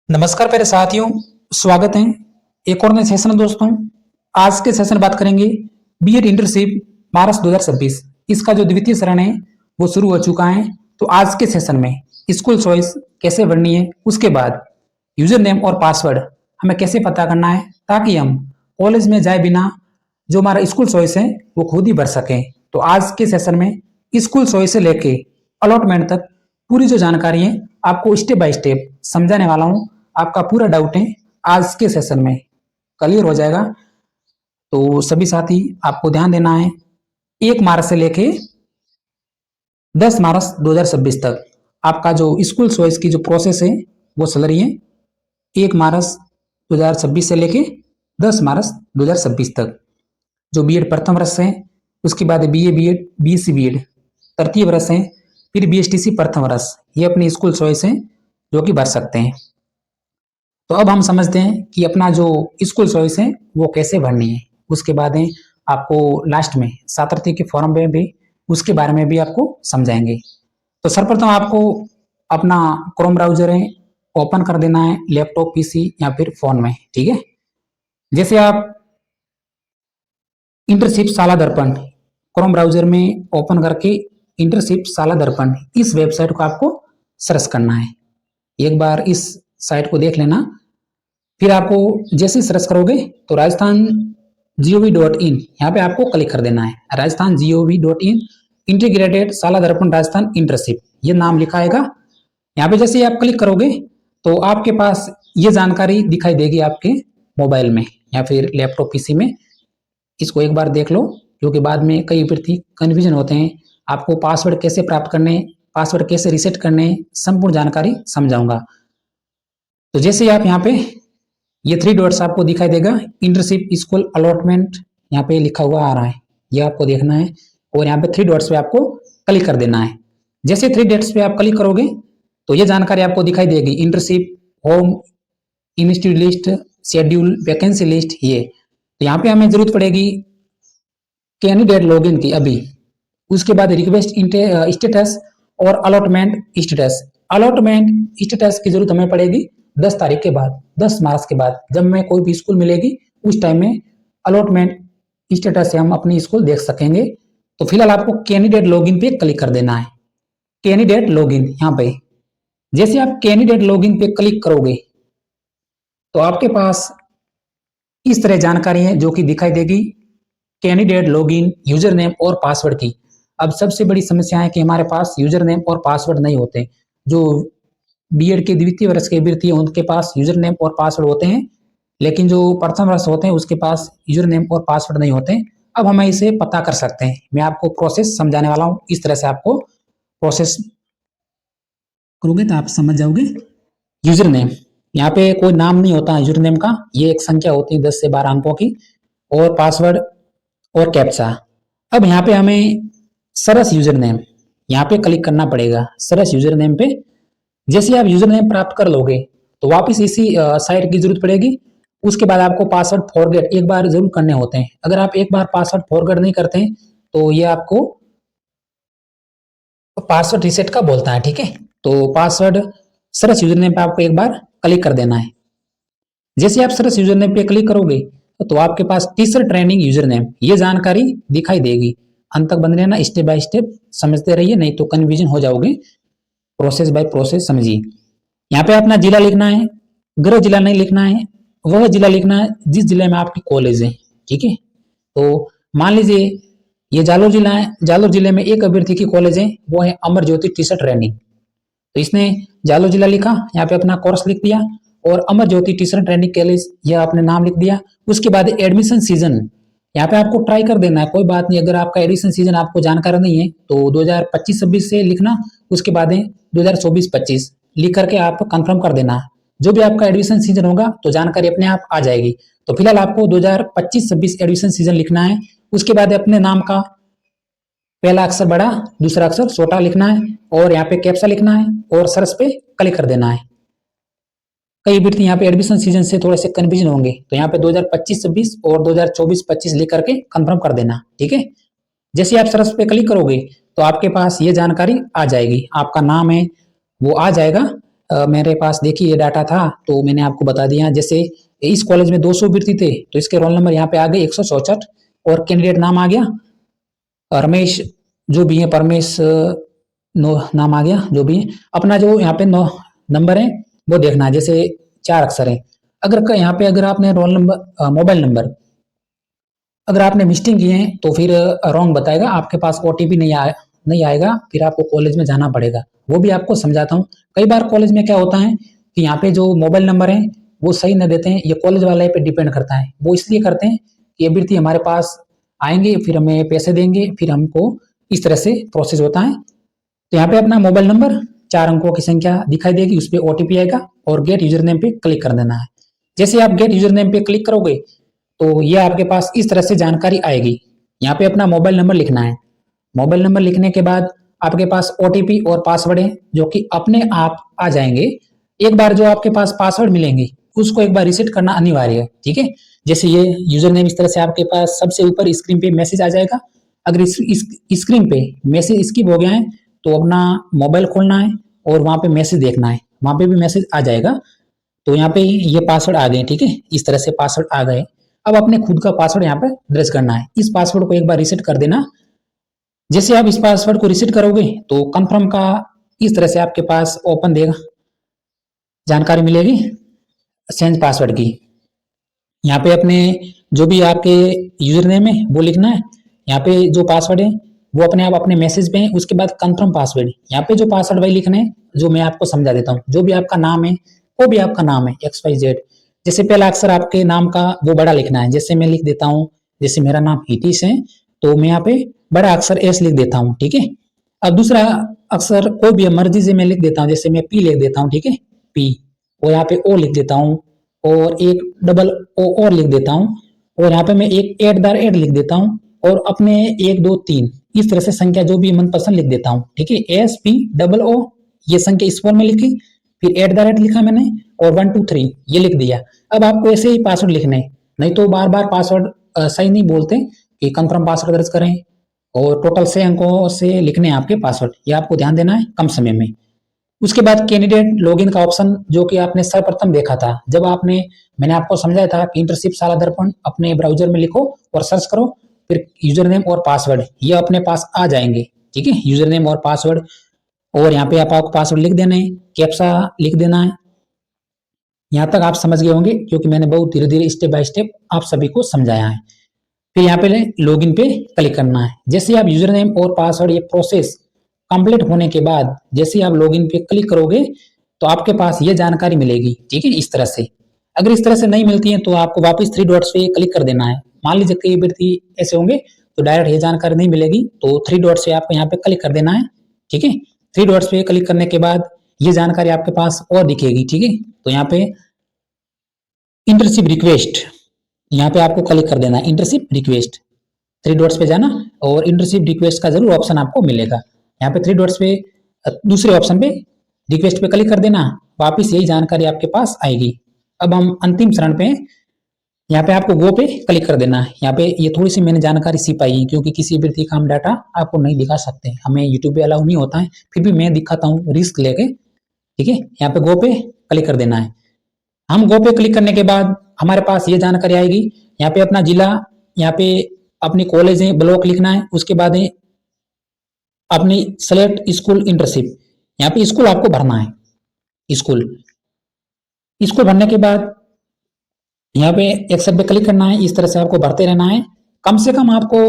नमस्कार प्यारे साथियों, स्वागत है एक और नए सेशन में। दोस्तों, आज के सेशन में बात करेंगे बीएड इंटर्नशिप मार्च 2026। इसका जो द्वितीय चरण है वो शुरू हो चुका है। तो आज के सेशन में स्कूल चॉइस कैसे भरनी है, उसके बाद यूजर नेम और पासवर्ड हमें कैसे पता करना है ताकि हम कॉलेज में जाए बिना जो हमारा स्कूल चॉइस है वो खुद ही भर सकें। तो आज के सेशन में स्कूल चॉइस से लेके अलॉटमेंट तक पूरी जो जानकारी है आपको स्टेप बाय स्टेप समझाने वाला हूँ। आपका पूरा डाउट है आज के सेशन में क्लियर हो जाएगा। तो सभी साथी आपको ध्यान देना है, 1 मार्च से लेके 10 मार्च 2026 तक आपका जो स्कूल चॉइस की जो प्रोसेस है वो चल रही है। 1 मार्च 2026 से लेके 10 मार्च 2026 तक जो बीएड प्रथम वर्ष है, उसके बाद बीए बीएड बीएससी बीएड तृतीय वर्ष है, फिर बीएसटीसी प्रथम वर्ष, ये अपनी स्कूल चॉइस है जो कि भर सकते हैं। तो अब हम समझते हैं कि अपना जो स्कूल चॉइस है वो कैसे भरनी है। उसके बाद है आपको लास्ट में छात्रवृत्ति के फॉर्म में भी उसके बारे में भी आपको समझाएंगे। तो सर्वप्रथम आपको अपना क्रोम ब्राउजर है ओपन कर देना है, लैपटॉप पीसी या फिर फोन में। ठीक है, जैसे आप इंटर्नशिप शाला दर्पण क्रोम ब्राउजर में ओपन करके इंटर्नशिप शाला दर्पण इस वेबसाइट को आपको सर्च करना है। एक बार इस साइट को देख लेना। फिर आपको जैसे सर्च करोगे तो राजस्थान gov.in यहाँ पे आपको क्लिक कर देना है। राजस्थान gov.in इंटीग्रेटेड शाला दर्पण राजस्थान इंटर्नशिप ये नाम लिखा आएगा। यहाँ पे जैसे आप क्लिक करोगे तो आपके पास ये जानकारी दिखाई देगी आपके मोबाइल में या फिर लैपटॉप पीसी में। इसको एक बार देख लो क्योंकि बाद में कई अभ्यर्थी कन्फ्यूजन होते हैं। आपको पासवर्ड कैसे प्राप्त करने, पासवर्ड कैसे रीसेट करने, संपूर्ण जानकारी समझाऊंगा। तो जैसे आप यहाँ पे ये 3 डॉट्स आपको दिखाई देगा, इंटर्नशिप स्कूल अलॉटमेंट यहाँ पे लिखा हुआ आ रहा है, ये आपको देखना है और यहाँ पे 3 डॉट्स पे आपको क्लिक कर देना है। जैसे 3 डॉट्स पे आप क्लिक करोगे तो ये जानकारी आपको दिखाई देगी, internship home institute list schedule vacancy list. ये तो यहाँ पे हमें जरूरत पड़ेगी कैंडिडेट लॉगिन की अभी, उसके बाद रिक्वेस्ट स्टेटस और अलॉटमेंट स्टेटस। अलॉटमेंट स्टेटस की जरूरत हमें पड़ेगी 10 तारीख के बाद, 10 मार्च के बाद जब मैं कोई भी स्कूल मिलेगी उस टाइम में अलॉटमेंट स्टेटस से हम अपनी स्कूल देख सकेंगे। तो फिलहाल आपको कैंडिडेट लॉगिन पे क्लिक कर देना है। कैंडिडेट लॉगिन यहाँ पे जैसे आप कैंडिडेट लॉगिन पे क्लिक करोगे तो आपके पास इस तरह जानकारी है जो कि दिखाई देगी कैंडिडेट लॉगिन यूजर नेम और पासवर्ड की। अब सबसे बड़ी समस्या है कि हमारे पास यूजर नेम और पासवर्ड नहीं होते। जो बीएड के द्वितीय वर्ष के अभ्यर्थी हैं उनके पास यूजर नेम और पासवर्ड होते हैं, लेकिन जो प्रथम वर्ष होते हैं उसके पास यूजर नेम और पासवर्ड नहीं होते। अब हम इसे पता कर सकते हैं। मैं आपको प्रोसेस समझाने वाला हूँ, इस तरह से आपको प्रोसेस करोगे तो आप समझ जाओगे। यूजर नेम यहाँ पे कोई नाम नहीं होता यूजर नेम का, ये एक संख्या होती है 10 से 12 अंकों की, और पासवर्ड और कैप्चा। अब यहाँ पे हमें सरस यूजर नेम यहाँ पे क्लिक करना पड़ेगा। सरस यूजर नेम पे जैसे आप यूजर नेम प्राप्त कर लोगे तो वापस इसी साइट की जरूरत पड़ेगी। उसके बाद आपको पासवर्ड फॉरगेट एक बार जरूर करने होते हैं। अगर आप एक बार पासवर्ड फॉरगेट नहीं करते हैं तो ये आपको पासवर्ड रीसेट का बोलता है। ठीक है, तो पासवर्ड सरस यूजर नेम पे आपको एक बार क्लिक कर देना है। जैसे आप सरस यूजर नेम पे क्लिक करोगे तो आपके पास टीचर ट्रेनिंग यूजर नेम ये जानकारी दिखाई देगी। अंत तक बंद रहना, स्टेप बाय स्टेप समझते रहिए, नहीं तो कन्फ्यूजन हो जाओगे। प्रोसेस बाय प्रोसेस समझिए। यहाँ पे अपना जिला लिखना है, गृह जिला नहीं लिखना है, वह जिला लिखना है जिस जिले में आपकी कॉलेज है। ठीक है, तो मान लीजिए ये जालोर जिला है, जालोर जिले में एक अभ्यर्थी की कॉलेज है, वो है अमर ज्योति टीचर ट्रेनिंग। तो इसने जालोर जिला लिखा, यहाँ पे अपना कोर्स लिख दिया और Amar Jyoti teacher training college यह आपने नाम लिख दिया। उसके बाद एडमिशन सीजन यहाँ पे आपको ट्राई कर देना है, कोई बात नहीं। अगर आपका एडमिशन सीजन आपको जानकारी नहीं है तो 2025-26 से लिखना, उसके बाद 2024-25 लिख करके आप कंफर्म कर देना। जो भी आपका एडमिशन सीजन होगा तो जानकारी अपने आप आ जाएगी। तो फिलहाल आपको 2025-26 एडमिशन सीजन लिखना है। उसके बाद अपने नाम का पहला अक्षर बड़ा, दूसरा अक्षर छोटा लिखना है और यहाँ पे कैप्चा लिखना है और सर्च पे क्लिक कर देना है। कई अभ्यर्थी यहाँ पे एडमिशन सीजन से थोड़े से कंफ्यूजन होंगे, तो यहाँ पे 2025-26 और 2024-25 लिख करके कंफर्म कर देना। ठीक है, जैसे आप सर्च पे क्लिक करोगे तो आपके पास ये जानकारी आ जाएगी। आपका नाम है वो आ जाएगा, मेरे पास देखिए ये डाटा था तो मैंने आपको बता दिया। जैसे इस कॉलेज में 200 विद्यार्थी थे तो इसके रोल नंबर यहाँ पे आ गए 164 और कैंडिडेट नाम आ गया रमेश जो भी है, परमेश नो नाम आ गया जो भी है। अपना जो यहाँ पे नंबर है वो देखना है, जैसे 4 अक्षर है। अगर यहाँ पे अगर आपने रोल नंबर मोबाइल नंबर अगर आपने मिस्टेक किए हैं तो फिर रॉन्ग बताएगा, आपके पास ओटीपी नहीं आएगा, फिर आपको कॉलेज में जाना पड़ेगा। वो भी आपको समझाता हूँ। कई बार कॉलेज में क्या होता है कि यहाँ पे जो मोबाइल नंबर है वो सही न देते हैं, ये कॉलेज वाले पे डिपेंड करता है। वो इसलिए करते हैं कि अभ्यर्थी हमारे पास आएंगे फिर हमें पैसे देंगे, फिर हमको इस तरह से प्रोसेस होता है। तो यहाँ पे अपना मोबाइल नंबर 4 अंकों की संख्या दिखाई देगी, उस पर ओटीपी आएगा और गेट यूजर नेम पे क्लिक कर देना है। जैसे आप गेट यूजर नेम पे क्लिक करोगे तो ये आपके पास इस तरह से जानकारी आएगी। यहाँ पे अपना मोबाइल नंबर लिखना है। मोबाइल नंबर लिखने के बाद आपके पास ओटीपी और पासवर्ड है जो कि अपने आप आ जाएंगे। एक बार जो आपके पास पासवर्ड मिलेंगे उसको एक बार रिसेट करना अनिवार्य है, ठीक है। जैसे ये यूजर नेम इस तरह से आपके पास सबसे ऊपर स्क्रीन पे मैसेज आ जाएगा। अगर इस स्क्रीन पे मैसेज स्किप हो गया है तो अपना मोबाइल खोलना है और वहां पे मैसेज देखना है, वहां पे भी मैसेज आ जाएगा। तो यहाँ पे ये पासवर्ड आ गए, ठीक है। इस तरह से पासवर्ड आ गए। अब अपने खुद का पासवर्ड यहाँ पे दर्ज करना है। इस पासवर्ड को एक बार रिसेट कर देना। जैसे आप इस पासवर्ड को रिसेट करोगे तो कंफर्म का इस तरह से आपके पास ओपन देगा, जानकारी मिलेगी चेंज पासवर्ड की। यहाँ पे अपने जो भी आपके यूजर नेम है वो लिखना है। यहाँ पे जो पासवर्ड है वो अपने आप अपने मैसेज पे है। उसके बाद कंफर्म पासवर्ड, यहाँ पे जो पासवर्ड वही लिखना है जो मैं आपको समझा देता हूँ। जो भी आपका नाम है वो भी आपका नाम है XYZ। जैसे पहला अक्षर आपके नाम का वो बड़ा लिखना है। जैसे मैं लिख देता हूँ, जैसे मेरा नाम हितीश है तो मैं यहाँ पे बड़ा अक्षर S लिख देता हूँ, ठीक है। अब दूसरा अक्षर कोई भी मर्जी से मैं लिख देता हूँ, जैसे मैं P लिख देता हूँ, ठीक है, P। और यहाँ पे O लिख देता हूँ और एक डबल O और लिख देता हूँ और यहाँ पे मैं एक @ लिख देता हूँ और अपने 1 2 3 इस तरह से संख्या जो भी मनपसंद लिख देता हूँ, ठीक है। SPOO ये संख्या इस फॉर्म में लिखी, फिर @ लिखा मैंने और 1 2 3 ये लिख दिया। अब आपको ऐसे ही पासवर्ड लिखने हैं, नहीं तो बार बार पासवर्ड सही नहीं बोलते कि कंफर्म पासवर्ड दर्ज करें। और टोटल 6 अंकों से लिखने हैं आपके पासवर्ड, ये आपको ध्यान देना है कम समय में। उसके बाद कैंडिडेट लॉगिन का ऑप्शन जो कि आपने सर्वप्रथम देखा था जब मैंने आपको समझाया था कि इंटर्नशिप शाला दर्पण अपने ब्राउजर में लिखो और सर्च करो, फिर यूजर नेम और पासवर्ड ये अपने पास आ जाएंगे, ठीक है। यूजर नेम और पासवर्ड, और यहाँ पे आपको पासवर्ड लिख देना है, कैप्सा लिख देना है। यहाँ तक आप समझ गए होंगे क्योंकि मैंने बहुत धीरे धीरे स्टेप बाय स्टेप आप सभी को समझाया है। फिर यहाँ पे लॉगिन पे क्लिक करना है। जैसे आप यूजर नेम और पासवर्ड ये प्रोसेस कंप्लीट होने के बाद जैसे आप लॉगिन पे क्लिक करोगे तो आपके पास ये जानकारी मिलेगी, ठीक है, इस तरह से। अगर इस तरह से नहीं मिलती है तो आपको वापस 3 डॉट्स पे क्लिक कर देना है। मान लीजिए कई व्यक्ति ऐसे होंगे तो डायरेक्ट ये जानकारी नहीं मिलेगी, तो 3 डॉट्स पे आपको यहाँ पे क्लिक कर देना है, ठीक है। 3 डॉट्स पे क्लिक करने के बाद ये जानकारी आपके पास और दिखेगी, ठीक है। तो यहाँ पे इंटर्नशिप रिक्वेस्ट, यहाँ पे आपको क्लिक कर देना है इंटर्नशिप रिक्वेस्ट। 3 डॉट्स पे जाना और इंटर्नशिप रिक्वेस्ट का जरूर ऑप्शन आपको मिलेगा। यहाँ पे 3 डॉट्स पे दूसरे ऑप्शन पे रिक्वेस्ट पे क्लिक कर देना, वापिस यही जानकारी आपके पास आएगी। अब हम अंतिम चरण पे, यहाँ पे आपको गो पे क्लिक कर देना है। यहाँ पे ये थोड़ी सी मैंने जानकारी सी पाई क्योंकि किसी व्यक्ति का हम डाटा आपको नहीं दिखा सकते, हमें यूट्यूब पे अलाउ नहीं होता है, फिर भी मैं दिखाता हूँ रिस्क लेके, ठीक है। यहाँ पे गो पे क्लिक कर देना है। हम गो पे क्लिक करने के बाद हमारे पास ये जानकारी आएगी। यहाँ पे अपना जिला, यहाँ पे अपनी कॉलेज है ब्लॉक लिखना है, उसके बाद है अपनी सेलेक्ट स्कूल इंटर्नशिप, यहाँ पे स्कूल आपको भरना है। स्कूल भरने के बाद यहाँ पे एक्सेप्ट पे क्लिक करना है। इस तरह से आपको भरते रहना है। कम से कम आपको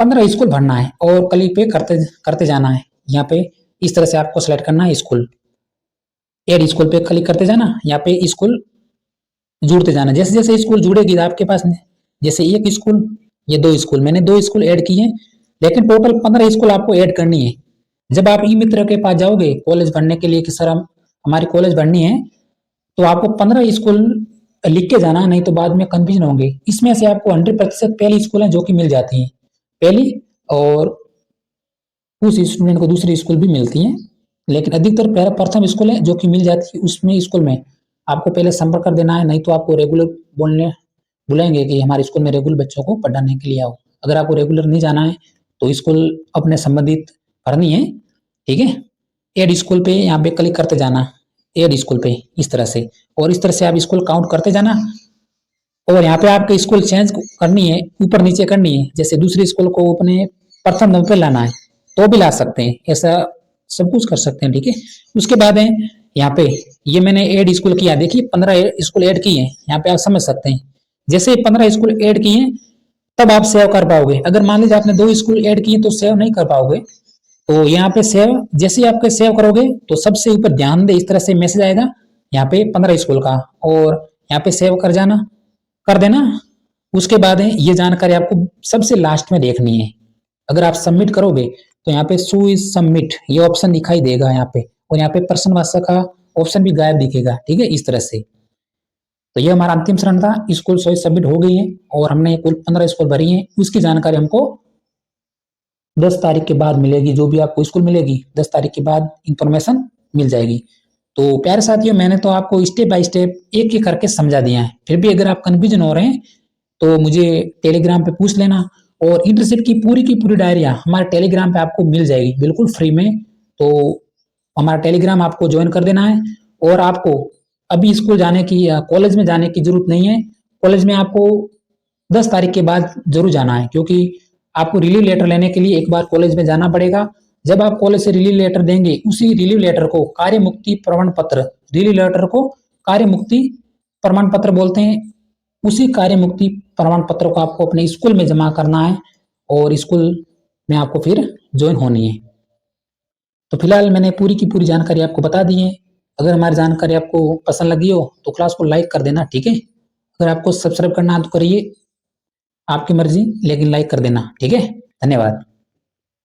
15 स्कूल भरना है और क्लिक पे करते करते जाना है। यहाँ पे इस तरह से आपको सेलेक्ट करना है स्कूल, एड स्कूल पे क्लिक करते जाना, यहाँ पे स्कूल जुड़ते जाना। जैसे जैसे स्कूल जुड़ेगी आपके पास, जैसे 1 स्कूल, ये 2 स्कूल, मैंने 2 स्कूल ऐड किए, लेकिन टोटल 15 स्कूल आपको ऐड करनी है। जब आप ई मित्र के पास जाओगे कॉलेज भरने के लिए कि सर हमारी कॉलेज भरनी है, तो आपको 15 स्कूल लिख के जाना, नहीं तो बाद में कंफ्यूजन होंगे। इसमें से आपको 100% पहली स्कूल है जो कि मिल जाती है पहली, और उस स्टूडेंट को दूसरी स्कूल भी मिलती है, लेकिन अधिकतर पहला प्रथम स्कूल है जो कि मिल जाती है। उसमें स्कूल में आपको पहले संपर्क कर देना है, नहीं तो आपको रेगुलर बुलाएंगे कि हमारे स्कूल में रेगुलर बच्चों को पढ़ाने के लिए आओ। अगर आपको रेगुलर नहीं जाना है तो स्कूल अपने संबंधित भरनी है, ठीक है। एड स्कूल पे यहाँ पे क्लिक करते जाना, ऐड स्कूल पे, इस तरह से। और इस तरह से आप स्कूल काउंट करते जाना। और यहाँ पे आपके स्कूल चेंज करनी है, ऊपर नीचे करनी है, जैसे दूसरे स्कूल को अपने प्रथम नंबर पे लाना है तो भी ला सकते हैं, ऐसा सब कुछ कर सकते हैं, ठीक है। उसके बाद है यहाँ पे, ये मैंने ऐड स्कूल किया, देखिए 15 स्कूल ऐड किए हैं, यहाँ पे आप समझ सकते हैं। जैसे 15 स्कूल ऐड किए हैं तब आप सेव कर पाओगे। अगर मान लीजिए आपने 2 स्कूल ऐड किए तो सेव नहीं कर पाओगे। तो यहाँ पे सेव, जैसे ही आपके सेव करोगे तो सबसे ऊपर ध्यान दे, इस तरह से मैसेज आएगा यहाँ पे 15 स्कूल का, और यहाँ पे सेव कर जाना, कर देना। उसके बाद है ये जानकारी आपको सबसे लास्ट में देखनी है। अगर आप सबमिट करोगे तो यहाँ पे शो इज सबमिट ये ऑप्शन दिखाई देगा यहाँ पे, और यहाँ पे प्रश्न वाचक का ऑप्शन भी गायब दिखेगा, ठीक है, इस तरह से। तो ये हमारा अंतिम चरण था, स्कूल चॉइस सबमिट हो गई है और हमने कुल 15 स्कूल भरी है। उसकी जानकारी हमको 10 तारीख के बाद मिलेगी, जो भी आपको स्कूल मिलेगी 10 तारीख के बाद इंफॉर्मेशन मिल जाएगी। तो प्यारे साथियों, मैंने तो आपको स्टेप बाय स्टेप एक एक करके समझा दिया है। फिर भी अगर आप कन्फ्यूजन हो रहे हैं तो मुझे टेलीग्राम पे पूछ लेना, और इंटर्नशिप की पूरी डायरिया हमारे टेलीग्राम पे आपको मिल जाएगी बिल्कुल फ्री में। तो हमारा टेलीग्राम आपको ज्वाइन कर देना है। और आपको अभी स्कूल जाने की या कॉलेज में जाने की जरूरत नहीं है। कॉलेज में आपको 10 तारीख के बाद जरूर जाना है, क्योंकि आपको रिलीव लेटर लेने के लिए एक बार कॉलेज में जाना पड़ेगा। जब आप कॉलेज से रिलीव लेटर देंगे, उसी रिलीव लेटर को कार्य मुक्ति प्रमाण पत्र, रिलीव लेटर को कार्य मुक्ति प्रमाण पत्र बोलते हैं, उसी कार्य मुक्ति प्रमाण पत्र को आपको अपने स्कूल में जमा करना है, और स्कूल में आपको फिर ज्वाइन होनी है। तो फिलहाल मैंने पूरी की पूरी जानकारी आपको बता दी है। अगर हमारी जानकारी आपको पसंद लगी हो तो क्लास को लाइक कर देना, ठीक है। अगर आपको सब्सक्राइब करना है तो करिए, आपकी मर्जी, लेकिन लाइक कर देना, ठीक है। धन्यवाद।